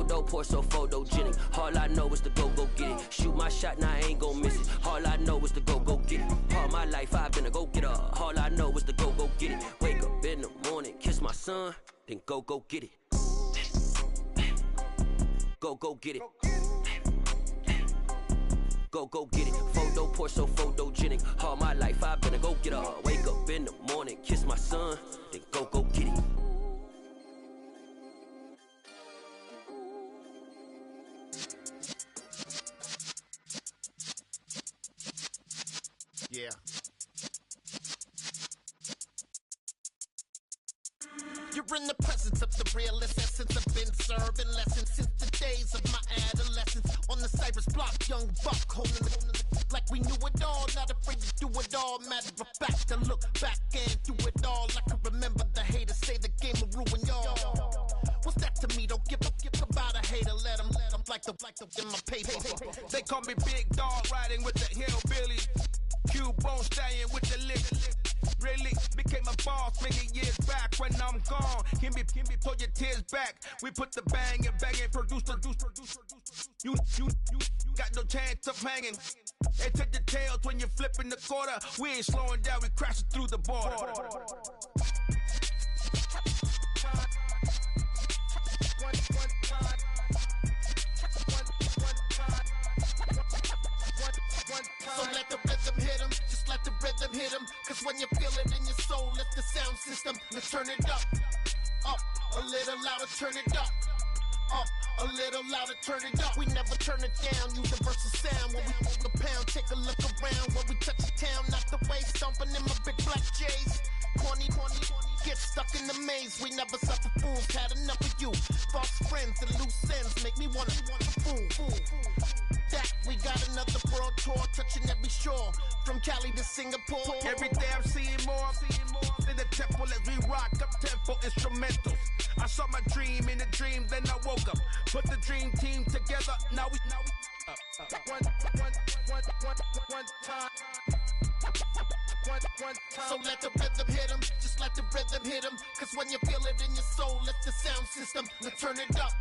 Photo pour so photogenic. All I know is to go get it. Shoot my shot, now I ain't gon' miss it. All I know is to go get it. All my life I've been a go-getter. All I know is to go get it. Wake up in the morning, kiss my son, then go get it. Go get it. Go get it. Photo pour so photogenic. All my life I've been a go-getter. Wake up in the morning, kiss my son, then go get it. Yeah. You're in the presence of the realest essence. I've been serving lessons since the days of my adolescence. On the Cypress block, young buck holding the like we knew it all. Not afraid to do it all. Matter of fact, to look back and do it all. I can remember the haters say the game will ruin y'all. What's that to me? Don't give about a hater. Let them like the in my paper. They call me Big Dog, riding with the hillbilly. Cubone staying with the lick. Really became a boss many years back. When I'm gone, can be pull your tears back. We put the bang and produce. You got no chance of hanging. They take the tails when you're flipping the quarter. We ain't slowing down, we crashing through the border. So let the rhythm hit him, just let the rhythm hit him. Cause when you feel it in your soul, lift the sound system. Now turn it up, a little louder, turn it up, a little louder, turn it up. We never turn it down, universal sound. When we move the pound, take a look around. When we touch the town, not the way, stomping in my big black J's. Corny, get stuck in the maze. We never suffer fools, had enough of you. False friends and loose ends make me wanna fool. That we got another world tour, touching every shore, from Cali to Singapore. Every day I'm seeing more in the temple as we rock up tempo instrumentals. I saw my dream in a dream, then I woke up. Put the dream team together, now we one time. So let the rhythm hit him, just let the rhythm hit him. Cause when you feel it in your soul, lift the sound system. Now turn it up,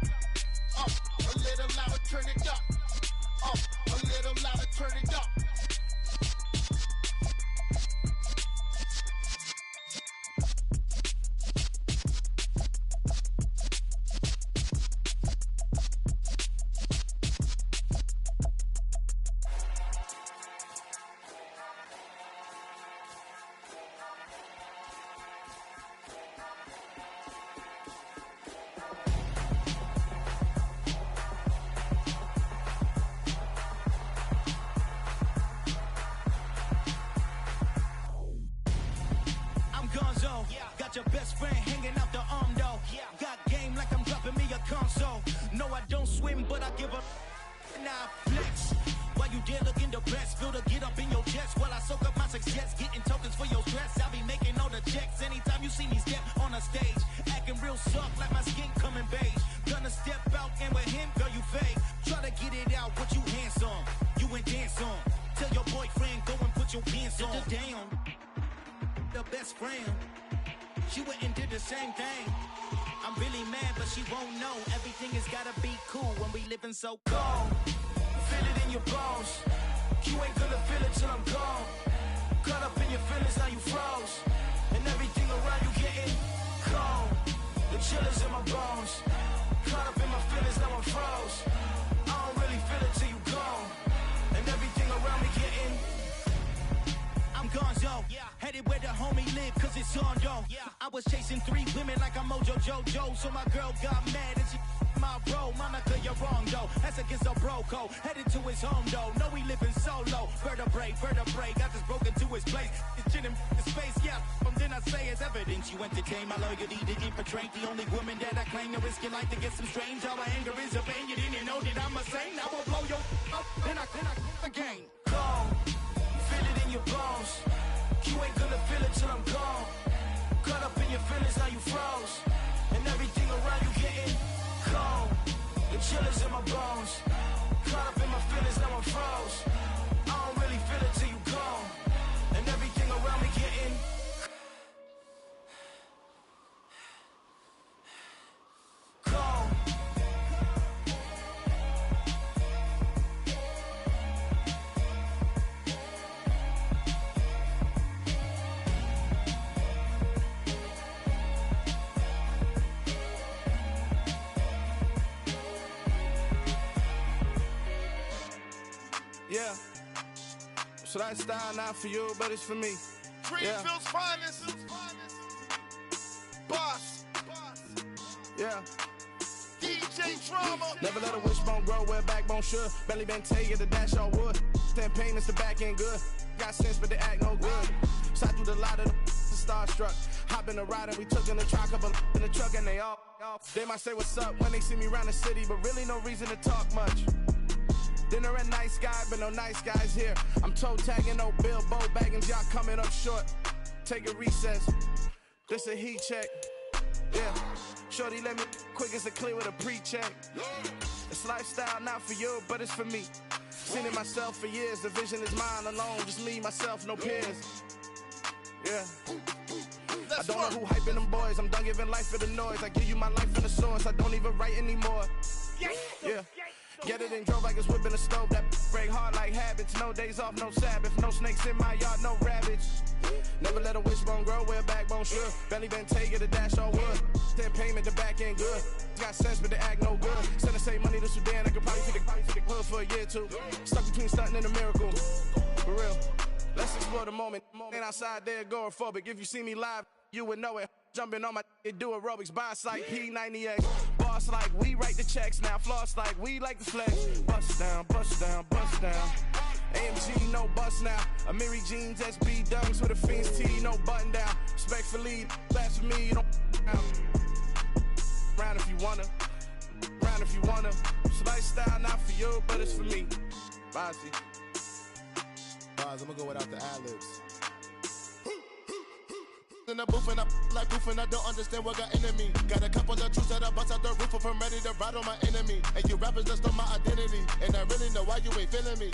a little louder, turn it up, a little louder, turn it up. Your best friend hanging out the arm though. Got game like I'm dropping me a console. No, I don't swim, but I give a now flex. While you there looking depressed, feel the get up in your chest while I soak up my success. Getting tokens for your stress, I'll be making all the checks. Anytime you see me step on a stage, acting real soft like my skin coming beige. Gonna step out and with him, girl, you fake. Try to get it out, but you handsome. You ain't dance on. Tell your boyfriend, go and put your pants on. Down. The best friend. She went and did the same thing. I'm really mad, but she won't know. Everything has gotta be cool when we living so cold. Feel it in your bones. You ain't gonna feel it till I'm gone. Caught up in your feelings, now you froze. And everything around you getting cold. The chill is in my bones. Caught up in my feelings, now I'm froze. I don't really feel it till you gone. And everything around me getting I'm gonzo, headed where the homie live, cause it's on though. I was chasing 3 women like I'm Mojo Jojo, so my girl got mad and she my bro. Monica, you're wrong though, that's against a bro code. Headed to his home though, no we living solo. Vertebrae, got just broken to his place. It's chin in space, from then I say it's evidence. You entertain my loyalty, didn't portray the only woman that I claim to risk your life to get some strange. All my anger is a pain, you didn't know that I'm a saint. I will blow your up, then I again. gone. Feel it in your bones. You ain't gonna feel it till I'm gone. Caught up in your feelings, now you froze. And everything around you getting cold. The chill is in my bones. Caught up in my feelings, now I'm froze. I don't really feel it till you gone. And everything around me getting cold. So that style not for you, but it's for me. Greenville's finest. Boss. Yeah. DJ Drama. Never let a wishbone grow where backbone should. Belly been taking the dash all wood. 10 payments, the back end good. Got sense, but they act no good. Side through the lot of the starstruck. Hop in the ride and we took in the truck, couple in the truck and they all. They might say what's up when they see me around the city, but really no reason to talk much. Dinner a nice guy, but no nice guys here. I'm toe tagging, no Bilbo Baggins, y'all coming up short. Take a recess. This a heat check. Yeah. Shorty let me quick as a clear with a pre-check. It's lifestyle not for you, but it's for me. Seen it myself for years. The vision is mine alone. Just me, myself, no peers. Yeah. I don't know who hyping them boys. I'm done giving life for the noise. I give you my life in the source. I don't even write anymore. Yeah. Get it and drove like it's whipping a stove. That break hard like habits. No days off, no Sabbath. No snakes in my yard, no rabbits. Never let a wishbone grow where backbone should. Belly been taking the dash all wood. 10 payment, the back end good. Got sense, but they act no good. Send the same money to Sudan. I could probably take the hood for a year or two. Stuck between stunting and a miracle. For real. Let's explore the moment. Ain't outside there agoraphobic. If you see me live, you would know it. Jumping on my do aerobics. Boss like P90X. Boss like we write the checks now. Floss like we like the flex. Bust down, bust down, bust down. AMG, no bust now. Amiri jeans, SB dunks with a Fiends T, no button down. Respectfully, that's for me, you don't down. Round if you wanna. Round if you wanna. It's lifestyle not for you, but it's for me. Bozzy. Boz, I'm gonna go without the ad-libs. In the booth and I like proof and I don't understand what got into me. Got a couple of truths that I bust out the roof if I'm ready to ride on my enemy. And you rappers just stole my identity. And I really know why you ain't feeling me.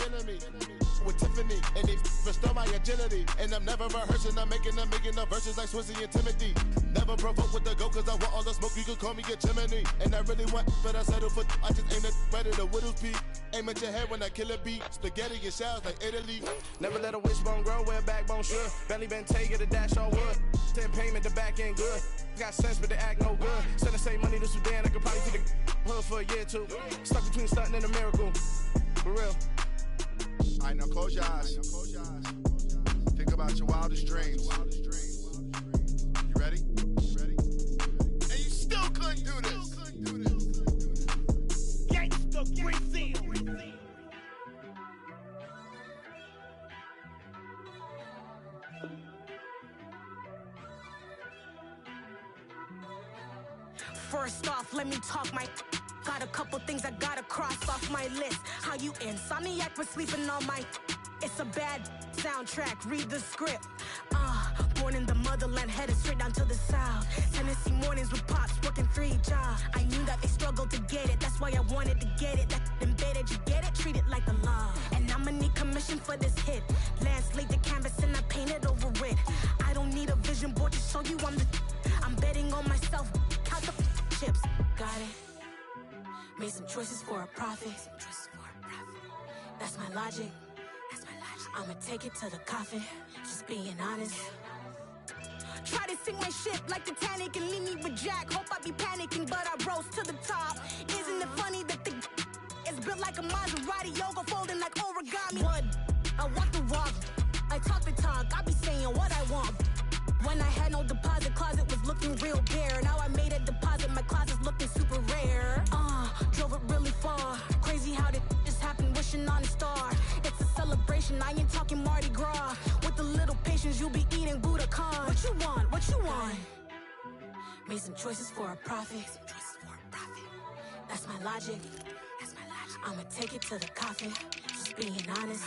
With Tiffany, and they restore my agility. And I'm never rehearsing, I'm making them verses like Swizzy and Timothy. Never provoke with the go, cause I want all the smoke, you can call me a chimney. And I really want, but I settle for, I just aim it ready to widow's peak. Aim at your head when I kill a beat. Spaghetti and shells like Italy. Never let a wishbone grow where backbone should. Belly been taking the dash all wood. 10 payment, the back end good. Got sense, but they act no good. Send the same money to Sudan, I could probably take the hood for a year or two. Stuck between stunting and a miracle. For real. Alright, now close your eyes. Think about your wildest dreams. You ready? And you still couldn't do this. Gangsta Brazil. First off, let me talk my. Got a couple things I gotta cross off my list. How you insomniac for sleeping on my. It's a bad soundtrack, read the script. Born in the motherland, headed straight down to the south. Tennessee mornings with pops, working 3 jobs. I knew that they struggled to get it, that's why I wanted to get it. That embedded, you get it, treat it like the law. And I'ma need commission for this hit. Lance laid the canvas and I painted over it. I don't need a vision board to show you I'm betting on myself, count the chips. Got it. Made some choices for a profit. That's my logic. I'ma take it to the coffin. Just being honest. Try to sink my ship like Titanic and leave me with Jack. Hope I be panicking, but I rose to the top. Isn't it funny that the is built like a Maserati, yoga folding like origami? What? I walk the walk. I talk the talk. I be saying what I want. When I had no deposit, closet was looking real bare. Now I made a deposit, my closet's looking super rare. Drove it really far. Crazy how did just happen, wishing on a star. It's a celebration, I ain't talking Mardi Gras. With a little patience, you'll be eating Budokan. What you want? What you want? Made some choices for a profit. That's my logic. I'ma take it to the coffin. Just being honest.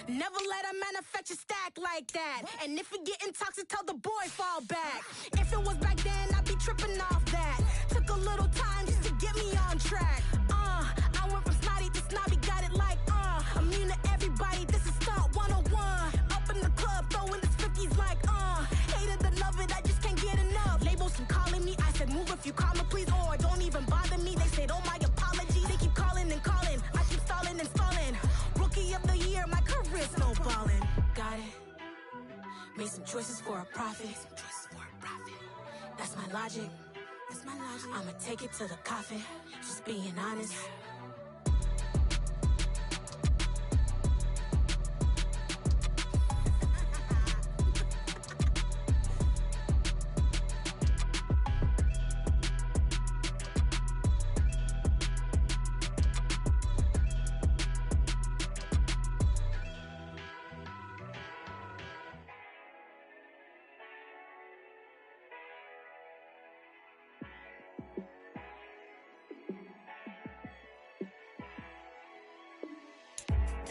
Never let a manufacture stack like that. And if it getting toxic, tell the boy fall back. If it was back then, I'd be tripping off that. Took a little time just to get me on track. I went from snotty to snobby, got it like immune to everybody, this is stunt 101. Up in the club, throwing this 50s like hated to love it, I just can't get enough. Labels keep calling me, I said move if you call me please, or don't even bother me. They said oh my apologies, they keep calling and calling. I keep stalling and stalling. Rookie of the year, my career snowballing. Got it. Made some choices for a profit. That's my logic. I'ma take it to the coffin. Just being honest.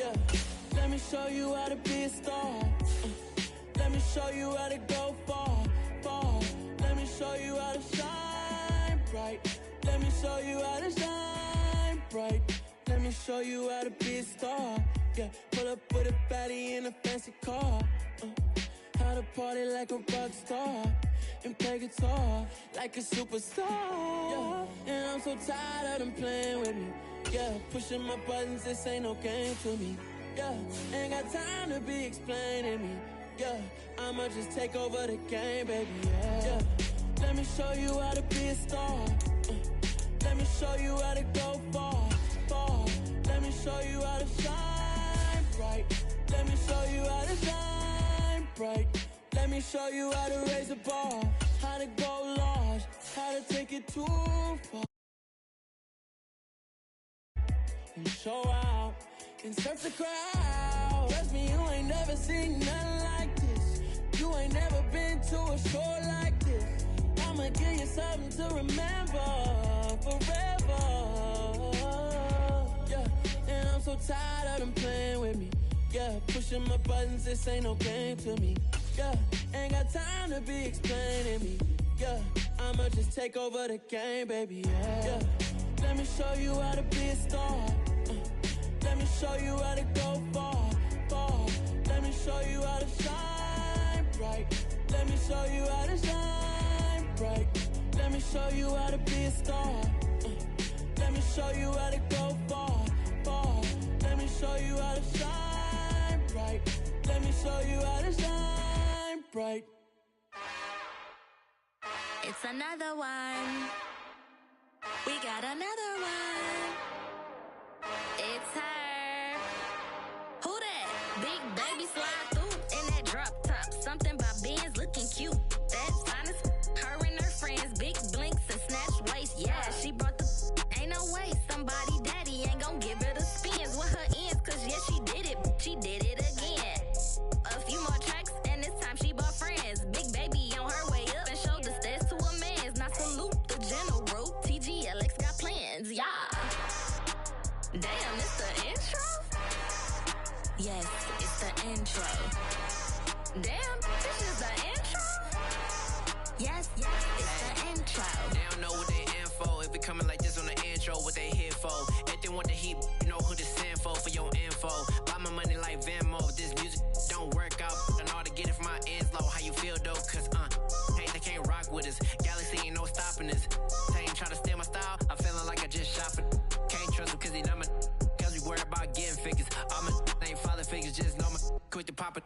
Yeah, let me show you how to be a star. Let me show you how to go far, far. Let me show you how to shine bright. Let me show you how to shine bright. Let me show you how to be a star. Yeah, pull up with a baddie in a fancy car. How to party like a rock star and play guitar like a superstar. Yeah, and I'm so tired of them playing with me. Yeah, pushing my buttons, this ain't no game to me. Yeah, ain't got time to be explaining me. Yeah, I'ma just take over the game, baby. Yeah, let me show you how to be a star. Let me show you how to go far, far. Let me show you how to shine bright. Let me show you how to shine bright. Let me show you how to raise a bar, how to go large, how to take it too far. And show out and surf the crowd. Trust me, you ain't never seen nothing like this. You ain't never been to a show like this. I'ma give you something to remember forever. Yeah, and I'm so tired of them playing with me. Yeah, pushing my buttons, this ain't no game to me. Yeah, ain't got time to be explaining me. Yeah, I'ma just take over the game, baby. Yeah, let me show you how to be a star. Let me show you how to go far, far. Let me show you how to shine bright. Let me show you how to shine bright. Let me show you how to be a star. Let me show you how to go far, far. Let me show you how to shine bright. Let me show you how to shine bright. It's another one. We got another one. It's her. Who that? Big baby slide through in that drop top. Something by Benz looking cute. That's honest. Her and her friends, big blinks and snatch waist. Yeah, she brought the. Ain't no way somebody daddy ain't gon' give her the spins with her ends. Cause yeah, she did it. She did it again. A few more tracks and this time she bought friends. Big baby on her way up and showed the stairs to a man's. Now salute the general. TGLX got plans, yeah. Damn, it's the intro? Yes, it's the intro. Damn, this is the intro? Yes, it's the intro. They don't know what they in for. If it coming like this on the intro, what they here for? If they want the heat, you know who to send for your info. Buy my money like Venmo. If this music don't work out, I know how to get it from my ends low. How you feel though? Cause hey, they can't rock with us. Galaxy ain't no stopping us. They ain't try to steal my style. I'm feeling like I just shot for. Can't trust them cause they numb. Cause we worry about getting figures. All my ain't father figures, just know my quit the pop it.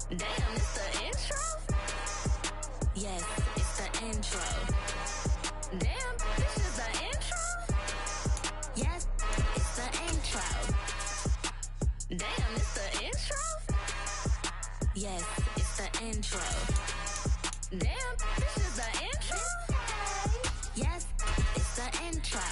Damn, it's the intro? Yes, it's the intro. Damn, this is the intro? Yes, it's the intro. Damn, it's the intro? Yes, it's the intro. Damn, this is the intro? Yes, it's the intro.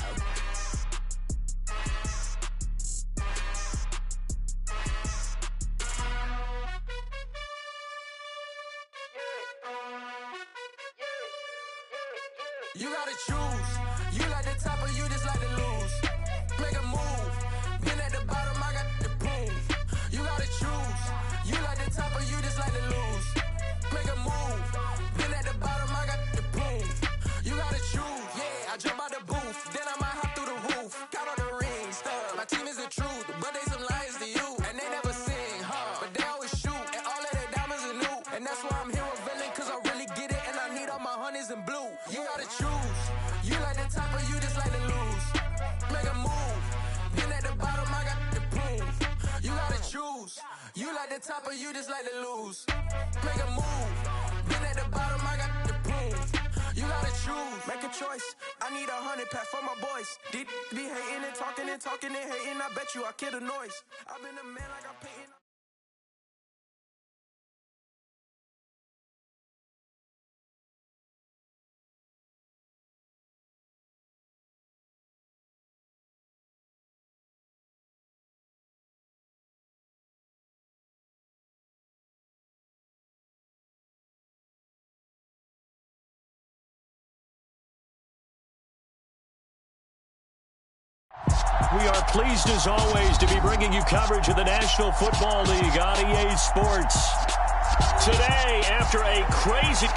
You gotta choose. You like the top or you just like to lose. Make a move. Been at the bottom, I got the proof. You gotta choose. You like the top or you just like to lose. Make a move. Been at the bottom, I got the proof. You gotta choose. Yeah, I jump out the booth. Then I might hop through the roof. Got all the rings, stuff. My team is the truth, but they some liars to you. And they never sing, but they always shoot. And all of their diamonds are new. And that's why I'm here with villain, cause I really get it. And I need all my honeys in blue. You gotta choose. You like the top or you just like to lose. Make a move. Been at the bottom, I got the proof. You gotta choose. You like the top or you just like to lose. Make a move. Been at the bottom, I got the proof. You gotta choose. Make a choice. I need 100 pack for my boys. Deep be hating and talking and talking and hating. I bet you I kill the noise. I've been a man like I'm painting. We are pleased as always to be bringing you coverage of the National Football League on EA Sports. Today, after a crazy...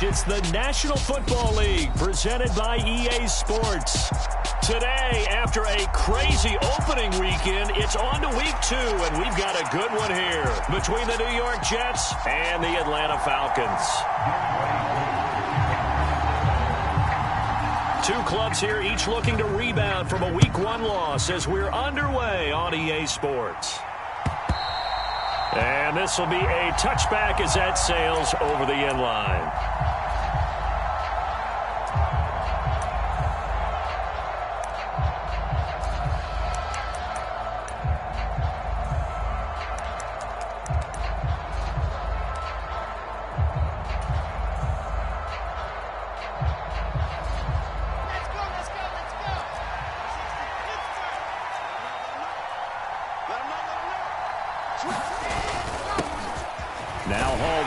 It's the National Football League presented by EA Sports. Today, after a crazy opening weekend, it's on to week 2, and we've got a good one here between the New York Jets and the Atlanta Falcons. Two clubs here, each looking to rebound from a week 1 loss as we're underway on EA Sports. And this will be a touchback as that sails over the end line.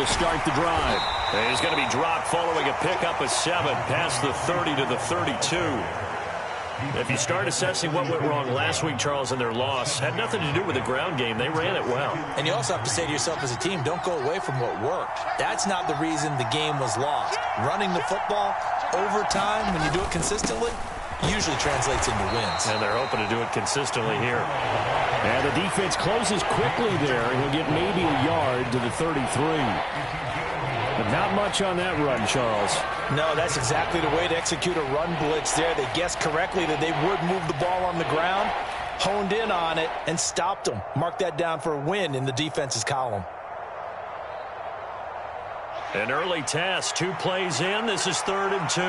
Start the drive. He's going to be dropped following a pickup of 7 past the 30 to the 32. If you start assessing what went wrong last week, Charles, in their loss, had nothing to do with the ground game. They ran it well. And you also have to say to yourself as a team, don't go away from what worked. That's not the reason the game was lost. Running the football over time, when you do it consistently, usually translates into wins. And they're hoping to do it consistently here. And the defense closes quickly there. He'll get maybe a yard to the 33. But not much on that run, Charles. No, that's exactly the way to execute a run blitz there. They guessed correctly that they would move the ball on the ground, honed in on it, and stopped them. Mark that down for a win in the defense's column. An early test, 2 plays in. This is 3rd and 2.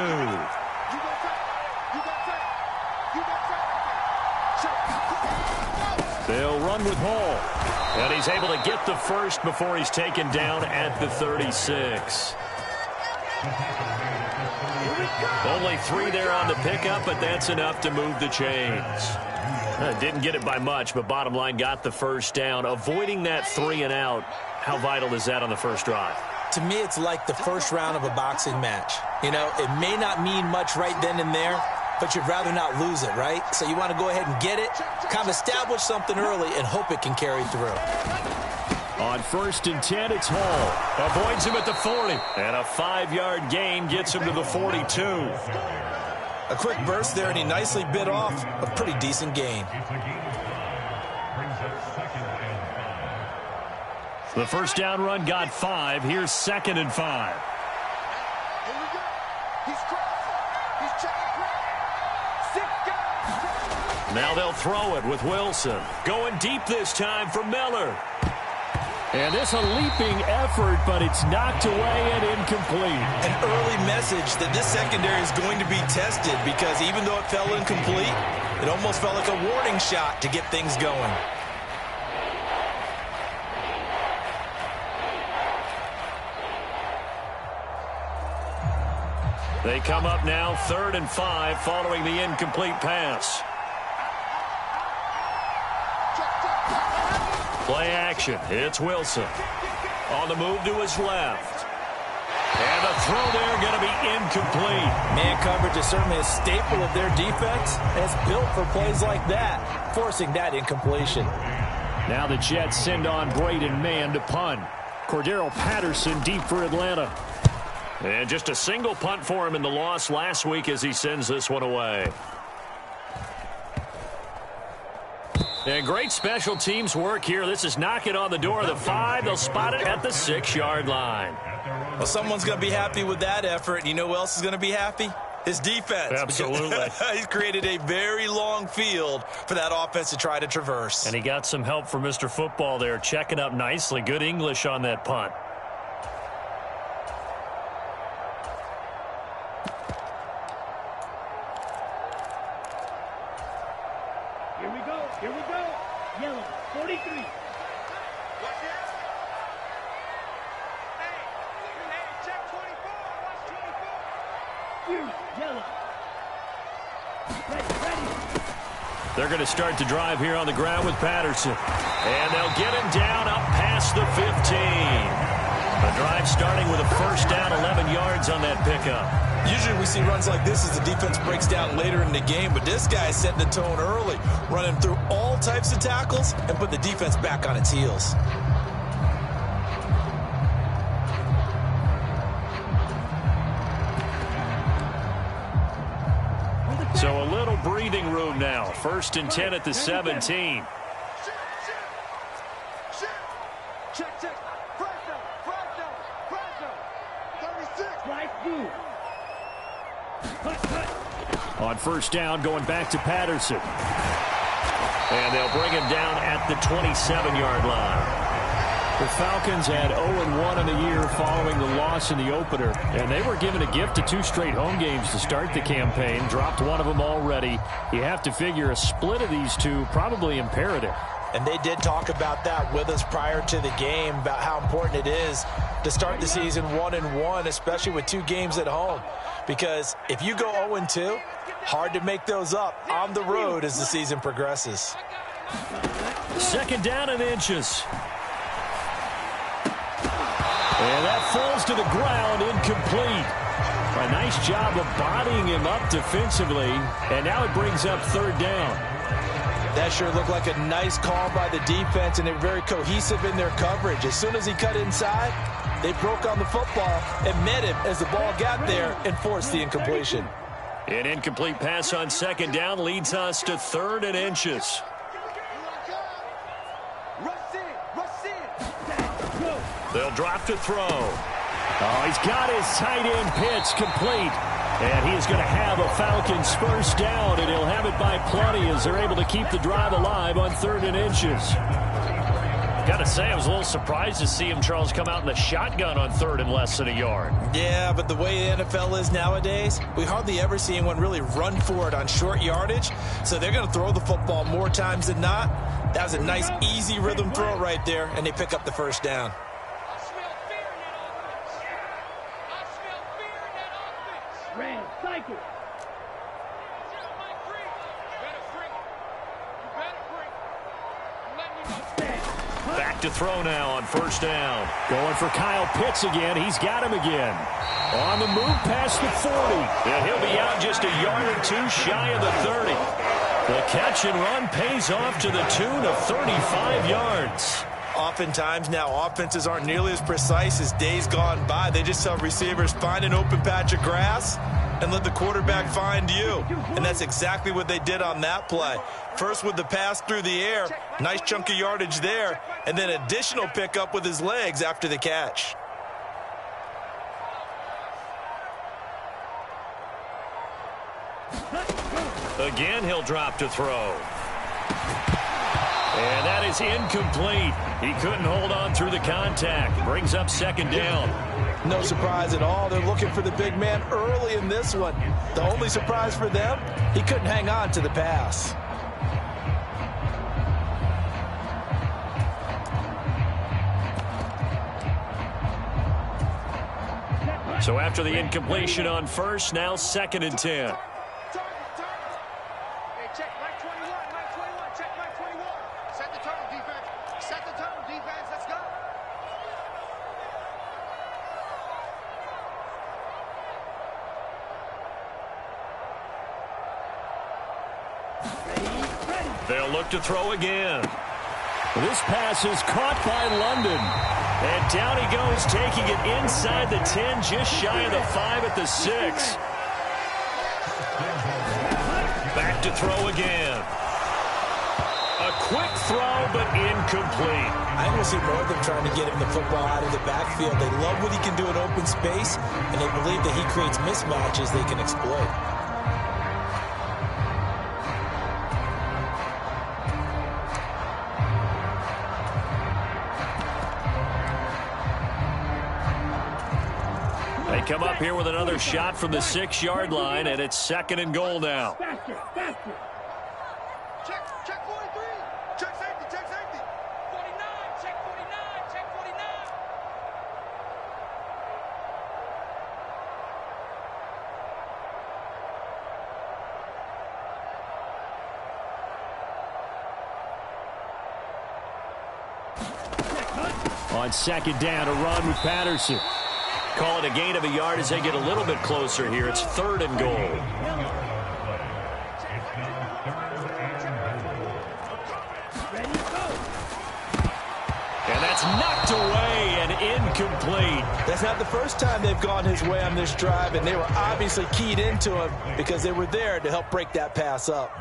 They'll run with Hall. And he's able to get the first before he's taken down at the 36. Only 3 there on the pickup, but that's enough to move the chains. Didn't get it by much, but bottom line got the first down. Avoiding that 3 and out, how vital is that on the first drive? To me, it's like the first round of a boxing match. You know, it may not mean much right then and there, but you'd rather not lose it, right? So you want to go ahead and get it, kind of establish something early, and hope it can carry through. On 1st and 10, it's Hall. Avoids him at the 40. And a 5-yard gain gets him to the 42. A quick burst there, and he nicely bit off a pretty decent gain. The first down run got 5. Here's 2nd and 5. Now they'll throw it with Wilson. Going deep this time for Miller. And it's a leaping effort, but it's knocked away and incomplete. An early message that this secondary is going to be tested because even though it fell incomplete, it almost felt like a warning shot to get things going. They come up now 3rd and 5 following the incomplete pass. Play action. It's Wilson. On the move to his left. And the throw there going to be incomplete. Man coverage is certainly a staple of their defense, and it's built for plays like that, forcing that incompletion. Now the Jets send on Braden Mann to punt. Cordero Patterson deep for Atlanta. And just a single punt for him in the loss last week as he sends this one away. And great special teams work here. This is knocking on the door of the 5. They'll spot it at the 6-yard line. Well, someone's going to be happy with that effort. And you know who else is going to be happy? His defense. Absolutely. He's created a very long field for that offense to try to traverse. And he got some help from Mr. Football there, checking up nicely. Good English on that punt. Here we go. Yellow, 43. Watch it. Hey, check 24. Watch 24. Here, yellow. Ready. They're going to start the drive here on the ground with Patterson. And they'll get him down up past the 15. The drive starting with a first down, 11 yards on that pickup. Usually we see runs like this as the defense breaks down later in the game, but this guy set the tone early, running through all types of tackles and put the defense back on its heels. So a little breathing room now. 1st and 10 at the 17. Check. Press down. 36. Right through. On first down, going back to Patterson. And they'll bring him down at the 27-yard line. The Falcons had 0-1 in the year following the loss in the opener. And they were given a gift of 2 straight home games to start the campaign. Dropped one of them already. You have to figure a split of these two probably imperative. And they did talk about that with us prior to the game, about how important it is to start the season 1-1, especially with 2 games at home. Because if you go 0-2, hard to make those up on the road as the season progresses. 2nd down and inches. And that falls to the ground, incomplete. A nice job of bodying him up defensively. And now it brings up 3rd down. That sure looked like a nice call by the defense, and they're very cohesive in their coverage. As soon as he cut inside, they broke on the football and met him as the ball got there and forced the incompletion. An incomplete pass on 2nd down leads us to 3rd and inches. They'll drop to throw. Oh, he's got his tight end pitch complete. And he is going to have a Falcons first down, and he'll have it by plenty as they're able to keep the drive alive on 3rd and inches. Got to say, I was a little surprised to see him, Charles, come out in the shotgun on 3rd and less than a yard. Yeah, but the way the NFL is nowadays, we hardly ever see anyone really run for it on short yardage. So they're going to throw the football more times than not. That was a nice, easy rhythm throw right there, and they pick up the first down. Cycle. Back to throw now on 1st down. Going for Kyle Pitts again. He's got him again. On the move past the 40. And he'll be out just a yard or 2 shy of the 30. The catch and run pays off to the tune of 35 yards. Oftentimes now offenses aren't nearly as precise as days gone by. They just tell receivers, find an open patch of grass and let the quarterback find you. And that's exactly what they did on that play. First with the pass through the air, nice chunk of yardage there, and then additional pickup with his legs after the catch. Again, he'll drop to throw. And that is incomplete. He couldn't hold on through the contact. Brings up 2nd down. No surprise at all. They're looking for the big man early in this one. The only surprise for them, he couldn't hang on to the pass. So after the incompletion on first, now 2nd and 10. They'll look to throw again. This pass is caught by London. And down he goes, taking it inside the 10, just shy of the 5 at the 6. Back to throw again. A quick throw, but incomplete. I think we'll see more of them trying to get him the football out of the backfield. They love what he can do in open space, and they believe that he creates mismatches they can exploit. They come up here with another shot from the 6-yard line, and it's 2nd and goal now. Faster, faster. Check 43. Check safety, 49, check 49, check 49. On 2nd down, a run with Patterson. Call it a gain of a yard as they get a little bit closer here. It's 3rd and goal. And that's knocked away and incomplete. That's not the first time they've gone his way on this drive, and they were obviously keyed into him because they were there to help break that pass up.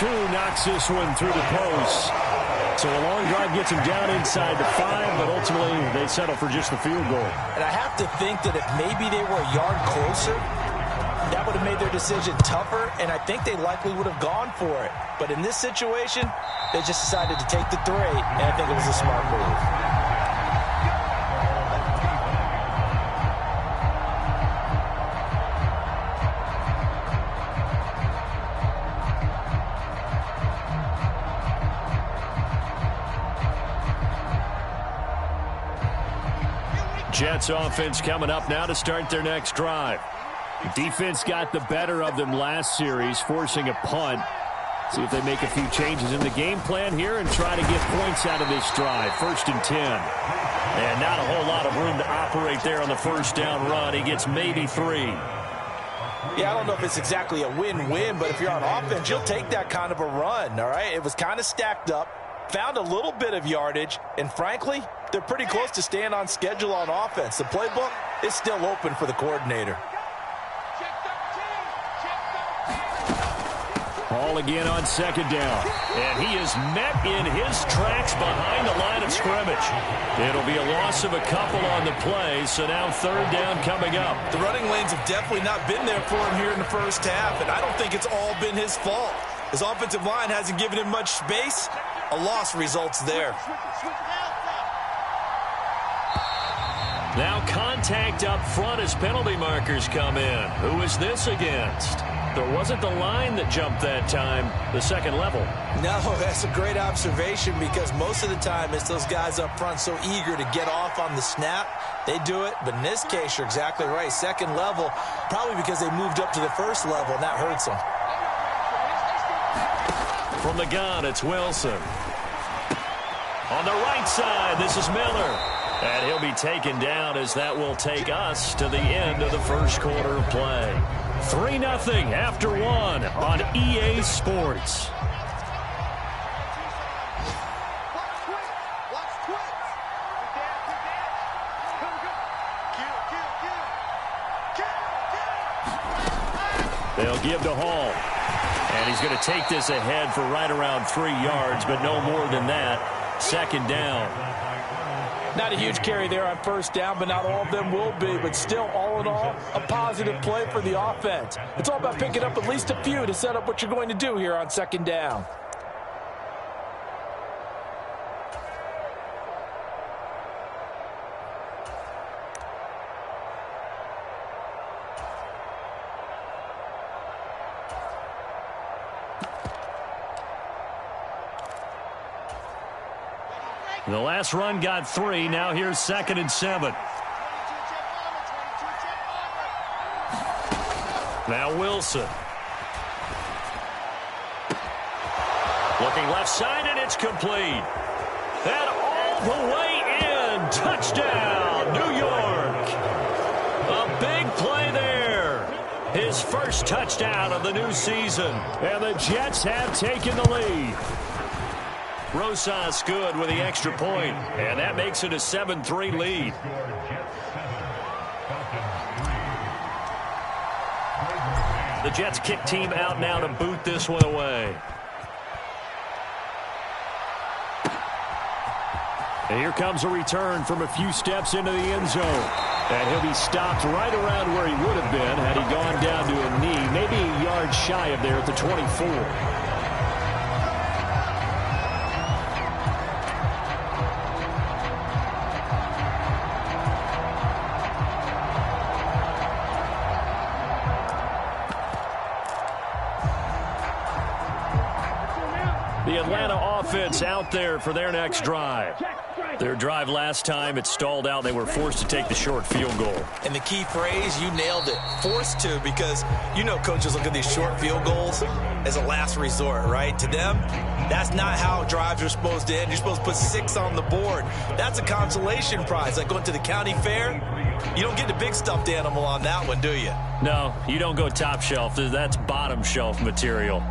Koo knocks this one through the post. So a long drive gets him down inside the 5, but ultimately they settle for just the field goal. And I have to think that if maybe they were a yard closer, that would have made their decision tougher, and I think they likely would have gone for it. But in this situation, they just decided to take the 3, and I think it was a smart move. Jets offense coming up now to start their next drive. Defense got the better of them last series, forcing a punt. See if they make a few changes in the game plan here and try to get points out of this drive. 1st and 10. And not a whole lot of room to operate there on the 1st down run. He gets maybe 3. Yeah, I don't know if it's exactly a win-win, but if you're on offense, you'll take that kind of a run, all right? It was kind of stacked up, found a little bit of yardage, and frankly, they're pretty close to staying on schedule on offense. The playbook is still open for the coordinator. Ball again on 2nd down. And he is met in his tracks behind the line of scrimmage. It'll be a loss of a couple on the play, so now 3rd down coming up. The running lanes have definitely not been there for him here in the first half, and I don't think it's all been his fault. His offensive line hasn't given him much space. A loss results there. Now contact up front as penalty markers come in. Who is this against? There wasn't the line that jumped that time, the 2nd level. No, that's a great observation because most of the time it's those guys up front so eager to get off on the snap. They do it, but in this case, you're exactly right. 2nd level, probably because they moved up to the 1st level, and that hurts them. From the gun, it's Wilson. On the right side, this is Miller. And he'll be taken down as that will take us to the end of the 1st quarter of play. 3-0 after 1 on EA Sports. They'll give to Hall. And he's going to take this ahead for right around 3 yards, but no more than that. 2nd down. Not a huge carry there on 1st down, but not all of them will be. But still, all in all, a positive play for the offense. It's all about picking up at least a few to set up what you're going to do here on 2nd down. The last run got 3. Now here's 2nd and 7. Now Wilson. Looking left side, and it's complete. And all the way in. Touchdown, New York. A big play there. His first touchdown of the new season. And the Jets have taken the lead. Rosas good with the extra point, and that makes it a 7-3 lead. The Jets kick team out now to boot this one away. And here comes a return from a few steps into the end zone. And he'll be stopped right around where he would have been had he gone down to a knee, maybe a yard shy of there at the 24. The Atlanta offense out there for their next drive. Their drive last time, it stalled out. They were forced to take the short field goal. And the key phrase, you nailed it. Forced to, because you know coaches look at these short field goals as a last resort, right? To them, that's not how drives are supposed to end. You're supposed to put 6 on the board. That's a consolation prize. Like going to the county fair, you don't get the big stuffed animal on that one, do you? No, you don't go top shelf. That's bottom shelf material.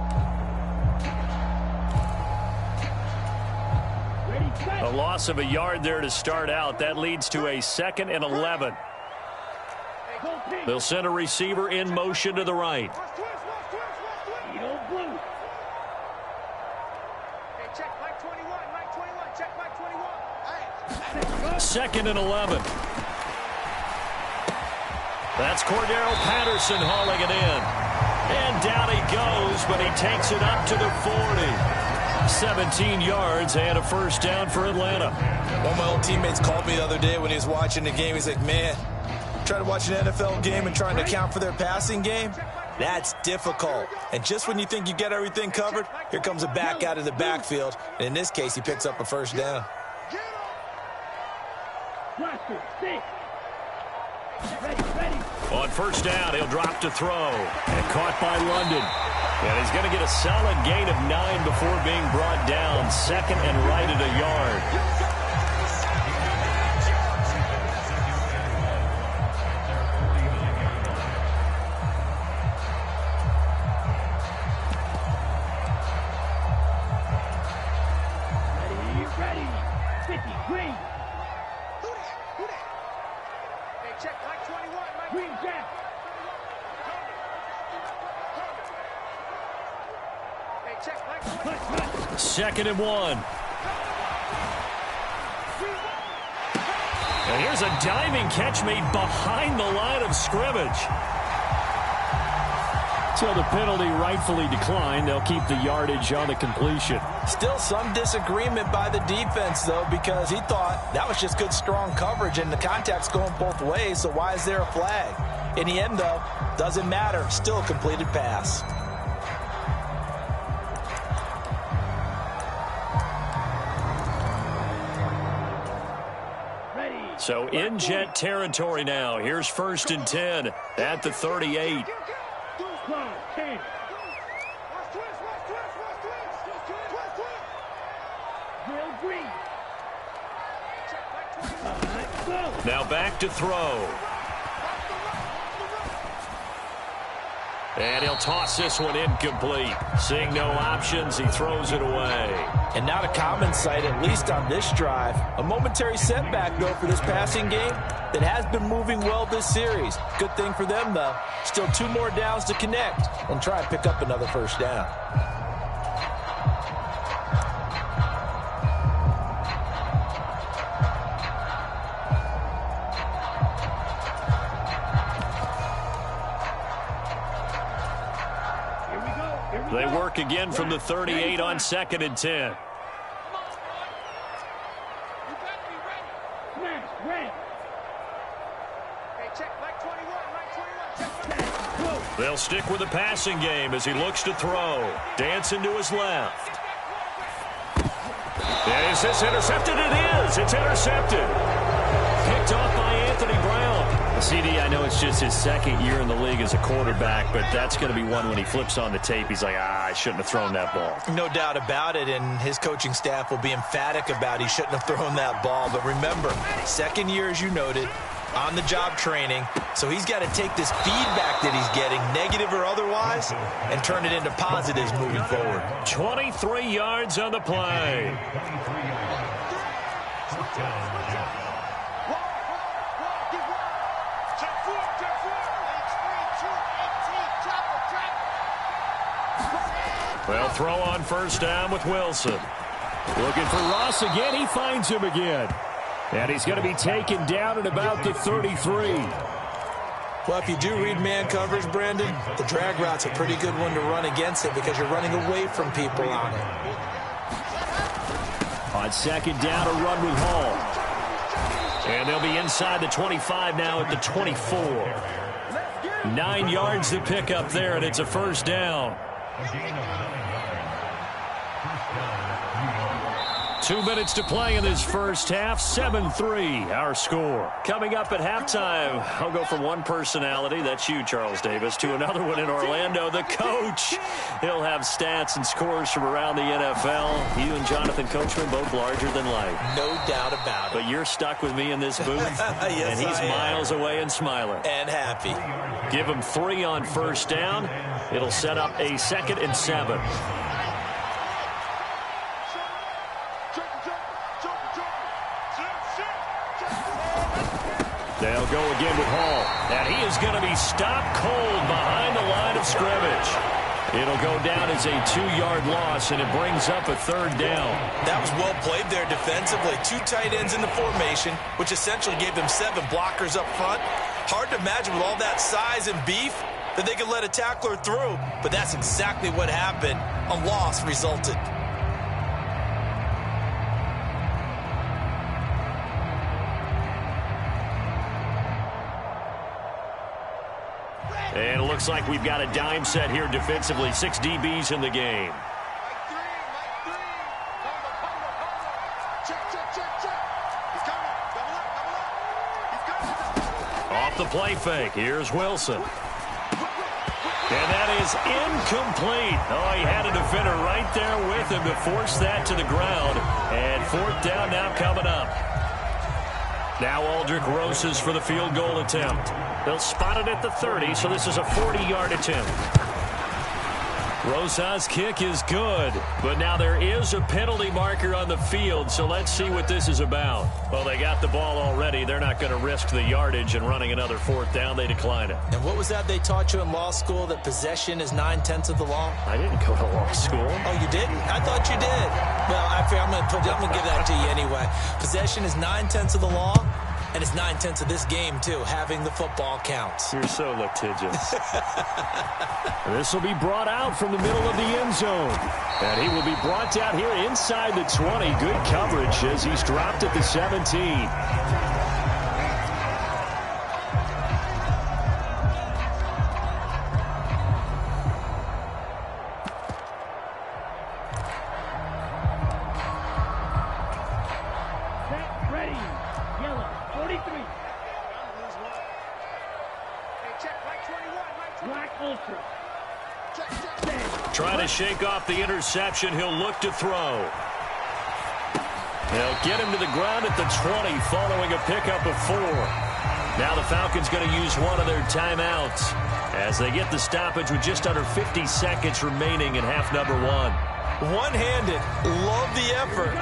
A loss of a yard there to start out. That leads to a 2nd and 11. They'll send a receiver in motion to the right. Second and 11. That's Cordero Patterson hauling it in. And down he goes, but he takes it up to the 40. 17 yards and a first down for Atlanta. One of my old teammates called me the other day when he was watching the game. He's like, man, trying to watch an NFL game and trying to account for their passing game, that's difficult. And just when you think you get everything covered, here comes a back out of the backfield. And in this case, he picks up a first down. On first down, he'll drop to throw. And caught by London. And he's going to get a solid gain of 9 before being brought down. 2nd and right at a yard. Ready. 50, green. Who that? Hey, check, Mike 21, Mike. Green, Jack. 2nd and 1. And here's a diving catch made behind the line of scrimmage. So the penalty rightfully declined. They'll keep the yardage on the completion. Still some disagreement by the defense, though, because he thought that was just good, strong coverage, and the contact's going both ways, so why is there a flag? In the end, though, doesn't matter. Still a completed pass. So in Jet territory now. Here's 1st and 10 at the 38. Now back to throw. And he'll toss this one incomplete. Seeing no options, he throws it away. And not a common sight, at least on this drive. A momentary setback, though, for this passing game that has been moving well this series. Good thing for them, though. Still 2 more downs to connect and try and pick up another first down. They work again from the 38 on 2nd and 10. They'll stick with the passing game as he looks to throw. Dancing to his left. And is this intercepted? It is. It's intercepted. Picked off by Anthony Brown. CD, I know it's just his second year in the league as a quarterback, but that's going to be one when he flips on the tape. He's like, I shouldn't have thrown that ball. No doubt about it, and his coaching staff will be emphatic about he shouldn't have thrown that ball. But remember, second year, as you noted, on-the-job training, so he's got to take this feedback that he's getting, negative or otherwise, and turn it into positives moving forward. 23 yards on the play. Well, throw on first down with Wilson. Looking for Ross again. He finds him again. And he's going to be taken down at about the 33. Well, if you do read man coverage, Brandon, the drag route's a pretty good one to run against it because you're running away from people on it. On second down, a run with Hall. And they'll be inside the 25 now at the 24. 9 yards to pick up there, and it's a first down. 2 minutes to play in this first half. 7-3, our score. Coming up at halftime, I'll go from one personality, that's you, Charles Davis, to another one in Orlando, the coach. He'll have stats and scores from around the NFL. You and Jonathan Coachman, both larger than life. No doubt about it. But you're stuck with me in this booth, yes, and he's miles away and smiling. And happy. Give him 3 on first down. It'll set up a 2nd and 7. They'll go again with Hall. And he is going to be stopped cold behind the line of scrimmage. It'll go down as a 2-yard loss, and it brings up a 3rd down. That was well played there defensively. 2 tight ends in the formation, which essentially gave them 7 blockers up front. Hard to imagine with all that size and beef that they could let a tackler through, but that's exactly what happened. A loss resulted. And it looks like we've got a dime set here defensively. 6 DBs in the game. Off the play fake. Here's Wilson. And that is incomplete. Oh, he had a defender right there with him to force that to the ground. And 4th down now coming up. Now Aldrich Rosas for the field goal attempt. They'll spot it at the 30, so this is a 40-yard attempt. Rosas' kick is good, but now there is a penalty marker on the field, so let's see what this is about. Well, they got the ball already. They're not going to risk the yardage and running another 4th down. They decline it. And what was that they taught you in law school, that possession is 9/10 of the law? I didn't go to law school. Oh, you didn't? I thought you did. Well, I'm going to give that to you anyway. Possession is 9/10 of the law. And it's 9/10 of this game, too. Having the football counts. You're so litigious. This will be brought out from the middle of the end zone. And he will be brought down here inside the 20. Good coverage as he's dropped at the 17. Trying to shake off the interception. He'll look to throw. They'll get him to the ground at the 20 following a pickup of 4. Now the Falcons going to use one of their timeouts as they get the stoppage with just under 50 seconds remaining in half number 1. One-handed. Love the effort.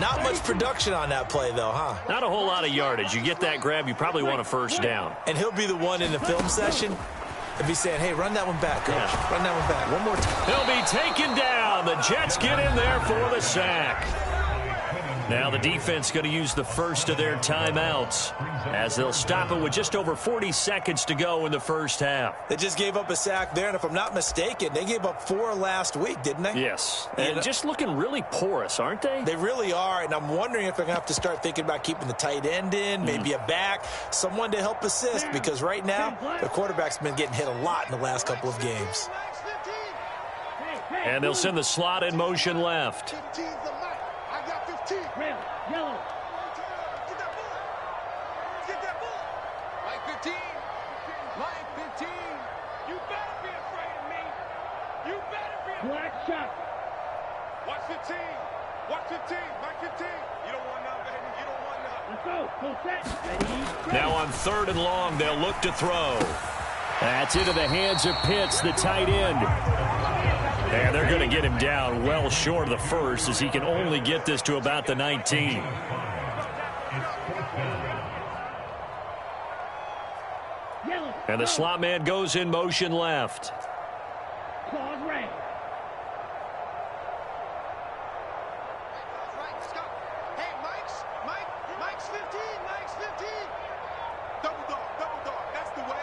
Not much production on that play, though, huh? Not a whole lot of yardage. You get that grab, you probably want a first down. And he'll be the one in the film session. He'll be saying, hey, run that one back, coach. Yeah. Run that one back. One more time. He'll be taken down. The Jets get in there for the sack. Now the defense going to use the first of their timeouts as they'll stop it with just over 40 seconds to go in the first half. They just gave up a sack there, and if I'm not mistaken, they gave up 4 last week, didn't they? Yes. And just looking really porous, aren't they? They really are, and I'm wondering if they're going to have to start thinking about keeping the tight end in, maybe a back, someone to help assist, because right now the quarterback's been getting hit a lot in the last couple of games. And they'll send the slot in motion left. Red, yellow. Get that ball. Get that ball. Line 15. Line 15. You better be afraid of me. You better be afraid. Black shot. Watch 15. Watch 15. Line 15. You don't want none, baby. You don't want none. Let's go. Full set. Ready. Now on 3rd and long, they'll look to throw. That's into the hands of Pitts, the tight end. And they're going to get him down well short of the first, as he can only get this to about the 19. And the slot man goes in motion left. Claws red. Right, let's go. Hey, Mike's 15. Mike's 15. Double dog. That's the way.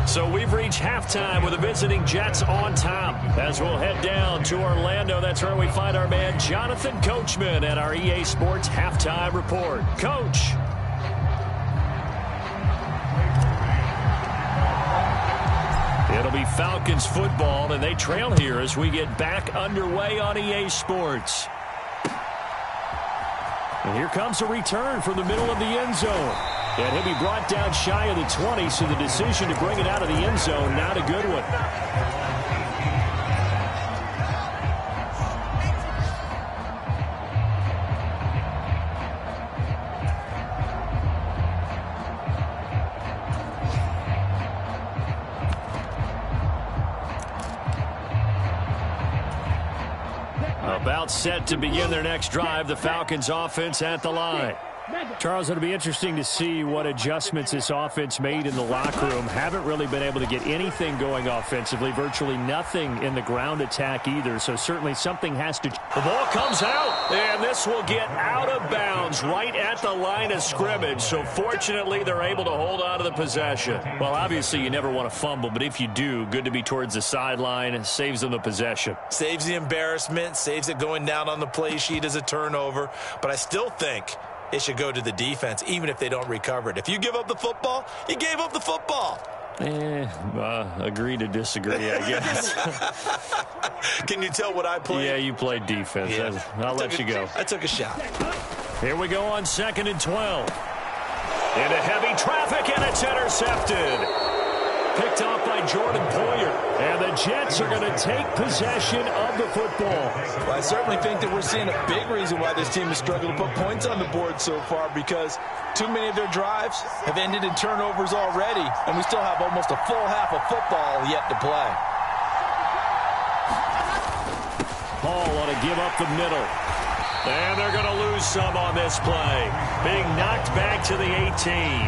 So we've reached halftime with the visiting Jets on top. As we'll head down to Orlando, that's where we find our man Jonathan Coachman at our EA Sports Halftime Report. Coach. It'll be Falcons football, and they trail here as we get back underway on EA Sports. And here comes a return from the middle of the end zone. And he'll be brought down shy of the 20, so the decision to bring it out of the end zone, not a good one. About set to begin their next drive, the Falcons offense at the line. Charles, it'll be interesting to see what adjustments this offense made in the locker room. Haven't really been able to get anything going offensively, virtually nothing in the ground attack either, so certainly something has to... The ball comes out, and this will get out of bounds right at the line of scrimmage, so fortunately they're able to hold on to the possession. Well, obviously you never want to fumble, but if you do, good to be towards the sideline. It saves them the possession. Saves the embarrassment, saves it going down on the play sheet as a turnover, but I still think it should go to the defense, even if they don't recover it. If you give up the football, you gave up the football. Agree to disagree, I guess. Can you tell what I played? Yeah, you played defense. Yeah. I'll let you go. I took a shot. Here we go on 2nd and 12. Into heavy traffic, and it's intercepted. Picked off by Jordan Poyer. And the Jets are going to take possession of the football. Well, I certainly think that we're seeing a big reason why this team has struggled to put points on the board so far, because too many of their drives have ended in turnovers already, and we still have almost a full half of football yet to play. Hall want to give up the middle. And they're going to lose some on this play. Being knocked back to the 18.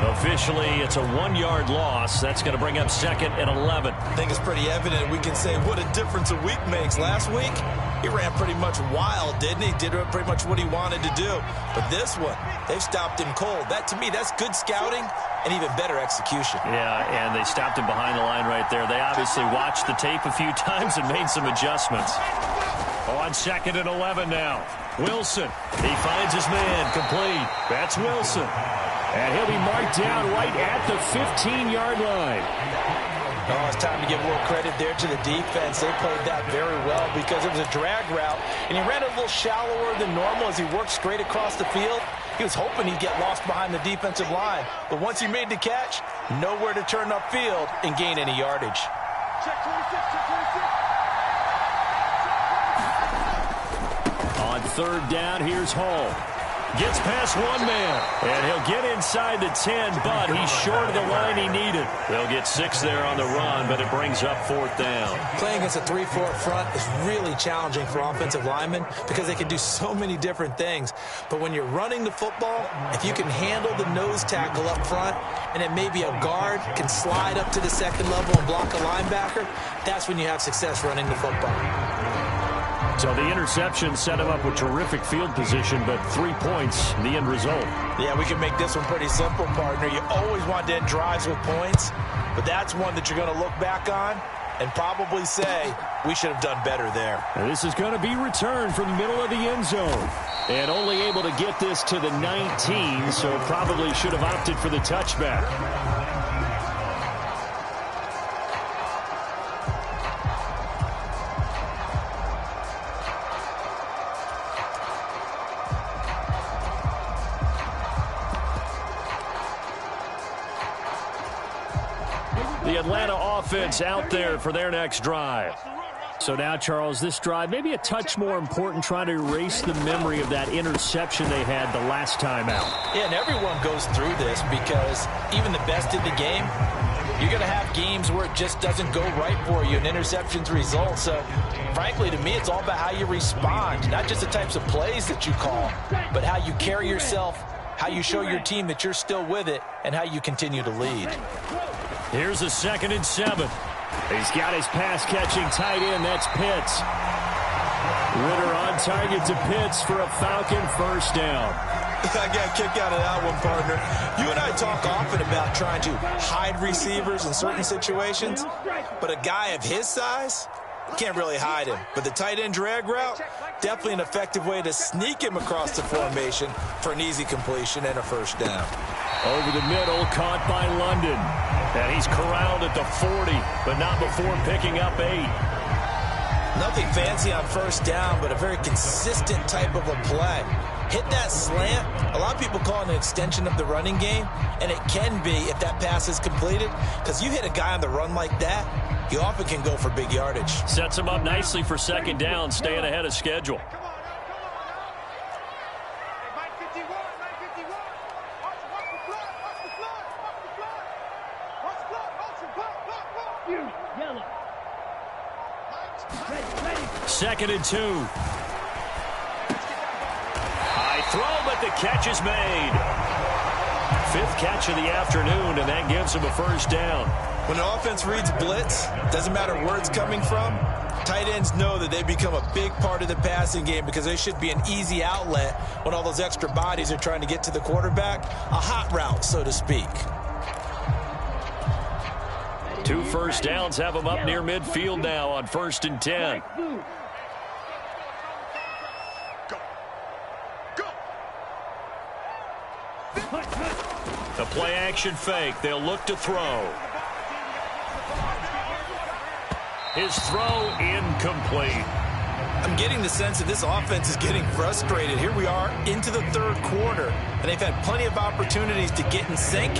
Officially, it's a 1-yard loss. That's going to bring up 2nd and 11. I think it's pretty evident. We can say what a difference a week makes. Last week, he ran pretty much wild, didn't he? Did pretty much what he wanted to do. But this one, they've stopped him cold. That, to me, that's good scouting and even better execution. Yeah, and they stopped him behind the line right there. They obviously watched the tape a few times and made some adjustments. On 2nd and 11 now. Wilson, he finds his man, complete. That's Wilson. And he'll be marked down right at the 15-yard line. Oh, it's time to give a little credit there to the defense. They played that very well because it was a drag route, and he ran a little shallower than normal as he worked straight across the field. He was hoping he'd get lost behind the defensive line, but once he made the catch, nowhere to turn upfield and gain any yardage. Check 26, check 26. On 3rd down, here's Hall. Gets past one man, and he'll get inside the 10, but he's short of the line he needed. They'll get 6 there on the run, but it brings up 4th down. Playing against a 3-4 front is really challenging for offensive linemen because they can do so many different things. But when you're running the football, if you can handle the nose tackle up front, and then maybe a guard can slide up to the 2nd level and block a linebacker, that's when you have success running the football. So the interception set him up with terrific field position, but 3 points, the end result. Yeah, we can make this one pretty simple, partner. You always want to end drives with points, but that's one that you're going to look back on and probably say, we should have done better there. And this is going to be returned from the middle of the end zone. And only able to get this to the 19, so probably should have opted for the touchback. the Atlanta offense out there for their next drive. So now, Charles, this drive maybe a touch more important, trying to erase the memory of that interception they had the last time out. Yeah, and everyone goes through this because even the best in the game, you're going to have games where it just doesn't go right for you and interceptions result. So, frankly, to me, it's all about how you respond, not just the types of plays that you call, but how you carry yourself, how you show your team that you're still with it, and how you continue to lead. Here's a 2nd and 7. He's got his pass-catching tight end. That's Pitts. Ritter on target to Pitts for a Falcon first down. I got a kick out of that one, partner. You and I talk often about trying to hide receivers in certain situations, but a guy of his size, you can't really hide him. But the tight end drag route, definitely an effective way to sneak him across the formation for an easy completion and a first down. Over the middle, caught by London. And he's corralled at the 40, but not before picking up 8. Nothing fancy on first down, but a very consistent type of a play. Hit that slant. A lot of people call it an extension of the running game, and it can be if that pass is completed, because you hit a guy on the run like that, you often can go for big yardage. Sets him up nicely for 2nd down, staying ahead of schedule. Second and 2. High throw, but the catch is made. 5th catch of the afternoon, and that gives him a first down. When an offense reads blitz, doesn't matter where it's coming from, tight ends know that they become a big part of the passing game because they should be an easy outlet when all those extra bodies are trying to get to the quarterback. A hot route, so to speak. 2 first downs have him up near midfield now on 1st and 10. The play action fake. They'll look to throw. His throw incomplete. I'm getting the sense that this offense is getting frustrated. Here we are into the 3rd quarter, and they've had plenty of opportunities to get in sync.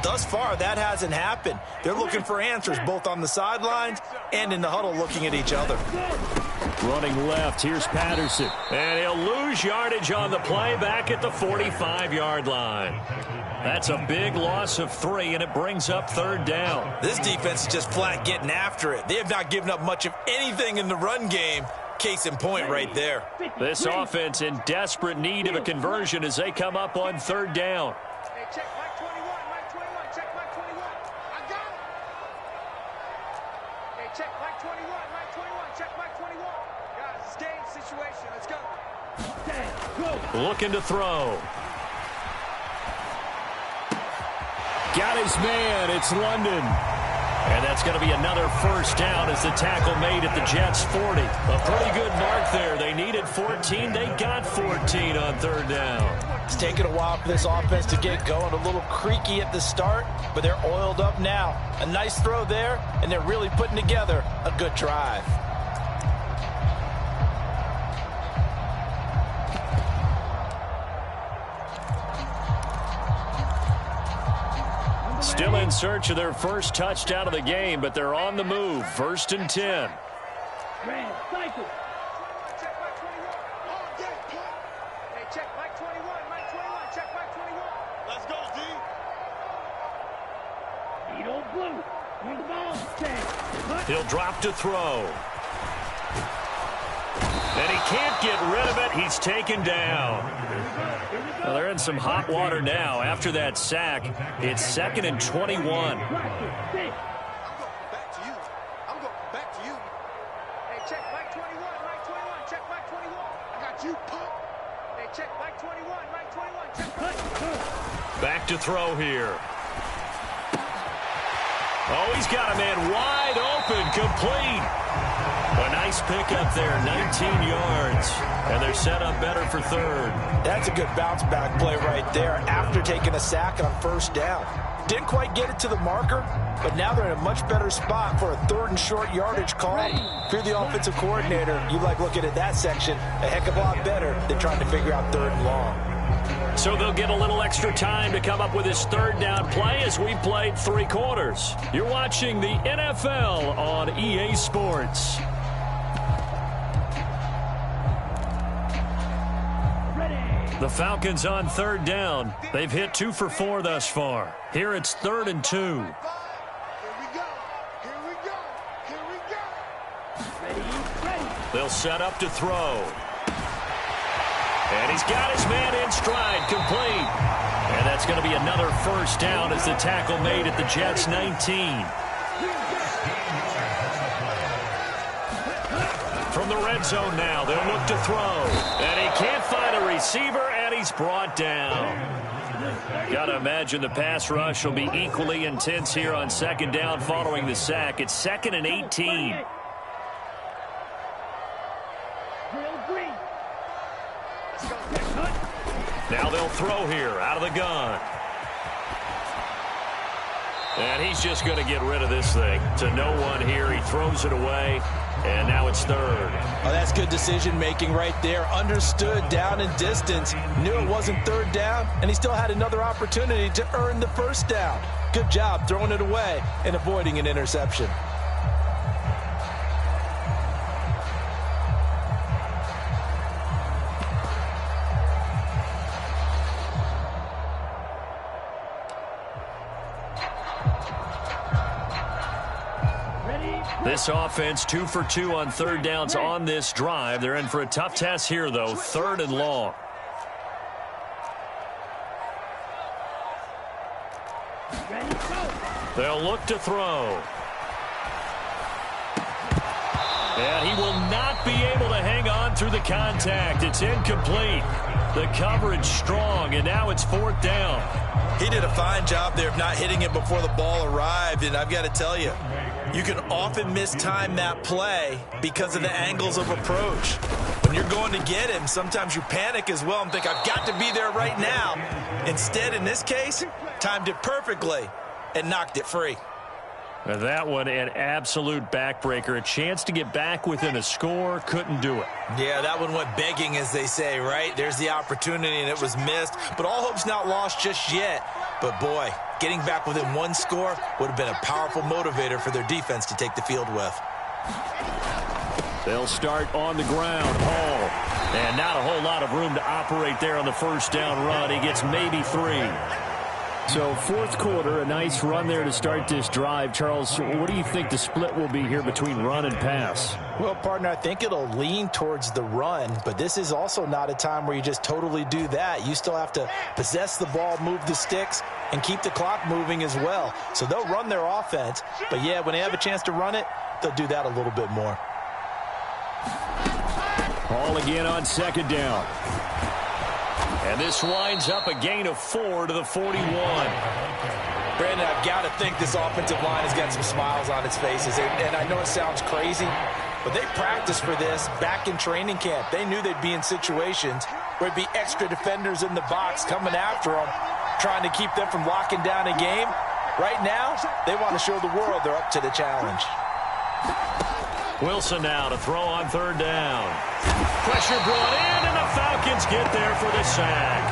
Thus far, that hasn't happened. They're looking for answers both on the sidelines and in the huddle looking at each other. Running left, here's Patterson. And he'll lose yardage on the play back at the 45-yard line. That's a big loss of 3, and it brings up 3rd down. This defense is just flat getting after it. They have not given up much of anything in the run game. Case in point right there. This offense in desperate need of a conversion as they come up on 3rd down. Hey, check Mike 21, Mike 21, check Mike 21. I got it. Hey, check Mike 21, Mike 21, check Mike 21. Guys, it's game situation. Let's go. Looking to throw. Got his man. It's London. And that's going to be another first down as the tackle made at the Jets' 40. A pretty good mark there. They needed 14. They got 14 on 3rd down. It's taken a while for this offense to get going. A little creaky at the start, but they're oiled up now. A nice throw there, and they're really putting together a good drive. Still in search of their first touchdown of the game, but they're on the move. 1st and 10. Grand cycle. Check Mike 21. Oh, yeah. Hey, check Mike 21, Mike 21, check Mike 21. Let's go, D. Edo Blue. On the ball. He'll drop to throw. And he can't get rid of it. He's taken down. Well, they're in some hot water now. After that sack, it's 2nd and 21. I'm going back to you. I'm going back to you. Hey, check Mike 21, Mike 21, check Mike 21. I got you, pump. Hey, check Mike 21, Mike 21, check Mike 21. Back to throw here. Oh, he's got a man wide open, complete. A nice pickup there, 19 yards. And they're set up better for 3rd. That's a good bounce-back play right there after taking a sack on 1st down. Didn't quite get it to the marker, but now they're in a much better spot for a 3rd and short yardage call. If you're the offensive coordinator, you like looking at that section a heck of a lot better than trying to figure out 3rd and long. So they'll get a little extra time to come up with his third down play as we've played 3 quarters. You're watching the NFL on EA Sports. The Falcons on 3rd down. They've hit 2 for 4 thus far. Here it's 3rd and 2. Here we go. Here we go. Here we go. Ready. They'll set up to throw. And he's got his man in stride, complete. And that's going to be another first down as the tackle made at the Jets' 19. From the red zone now, they'll look to throw. And he can't find a receiver, and he's brought down. Got to imagine the pass rush will be equally intense here on 2nd down following the sack. It's 2nd and 18. Now they'll throw here out of the gun. And he's just going to get rid of this thing. To no one here. He throws it away. And now it's 3rd. Oh, that's good decision-making right there. Understood down and distance. Knew it wasn't 3rd down. And he still had another opportunity to earn the first down. Good job throwing it away and avoiding an interception. This offense 2 for 2 on 3rd downs on this drive. They're in for a tough test here, though. 3rd and long. They'll look to throw. And he will not be able to hang on through the contact. It's incomplete. The coverage strong, and now it's 4th down. He did a fine job there of not hitting it before the ball arrived, and I've got to tell you, you can often mistime that play because of the angles of approach. When you're going to get him, sometimes you panic as well and think, I've got to be there right now. Instead, in this case, timed it perfectly and knocked it free. That one, an absolute backbreaker. A chance to get back within a score, couldn't do it. Yeah, that one went begging, as they say, right? There's the opportunity, and it was missed. But all hope's not lost just yet. But, boy, getting back within 1 score would have been a powerful motivator for their defense to take the field with. They'll start on the ground. Hall. And not a whole lot of room to operate there on the first down run. He gets maybe 3. So 4th quarter, a nice run there to start this drive. Charles, what do you think the split will be here between run and pass? Well, partner, I think it'll lean towards the run, but this is also not a time where you just totally do that. You still have to possess the ball, move the sticks, and keep the clock moving as well. So they'll run their offense, but yeah, when they have a chance to run it, they'll do that a little bit more. Ball again on 2nd down. And this winds up a gain of 4 to the 41. Brandon, I've got to think this offensive line has got some smiles on its faces. And I know it sounds crazy, but they practiced for this back in training camp. They knew they'd be in situations where there'd be extra defenders in the box coming after them, trying to keep them from locking down a game. Right now, they want to show the world they're up to the challenge. Wilson now to throw on 3rd down. Pressure brought in, and the Falcons get there for the sack.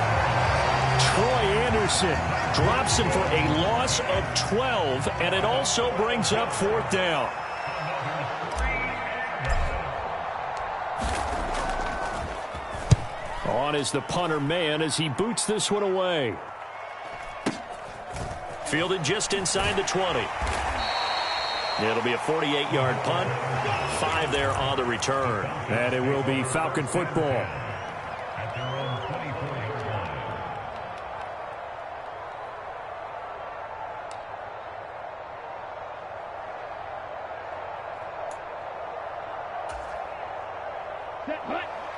Troy Anderson drops him for a loss of 12, and it also brings up 4th down. On is the punter man as he boots this one away. Fielded just inside the 20. It'll be a 48-yard punt. 5 there on the return. And it will be Falcon football.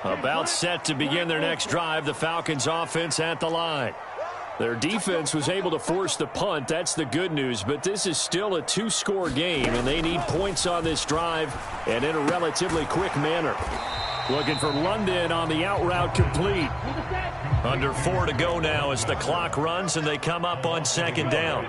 About set to begin their next drive. The Falcons offense at the line. Their defense was able to force the punt. That's the good news. But this is still a 2-score game, and they need points on this drive and in a relatively quick manner. Looking for London on the out route, complete. Under 4 to go now as the clock runs, and they come up on 2nd down.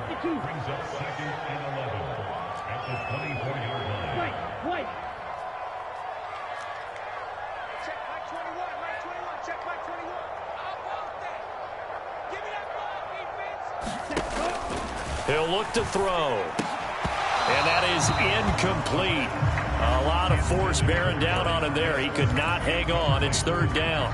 He'll look to throw. And that is incomplete. A lot of force bearing down on him there. He could not hang on. It's third down.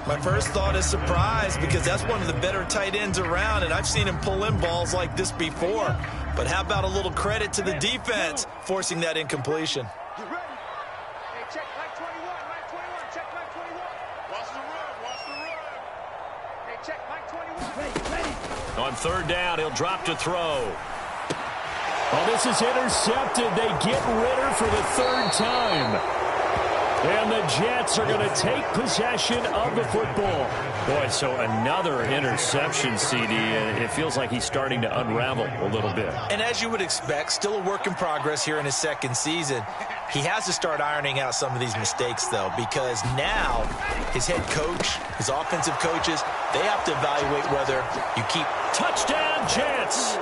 My first thought is surprise because that's one of the better tight ends around, and I've seen him pull in balls like this before. But how about a little credit to the defense forcing that incompletion? You ready? Hey, check Mike 21, Mike 21, check Mike 21. Watch the run, watch the run. Hey, check Mike 21. On third down, he'll drop to throw. Oh, this is intercepted. They get Ritter for the third time. And the Jets are going to take possession of the football. Boy, so another interception, CD. And it feels like he's starting to unravel a little bit. And as you would expect, still a work in progress here in his second season. He has to start ironing out some of these mistakes, though, because now his head coach, his offensive coaches, they have to evaluate whether you keep. Touchdown, Jets!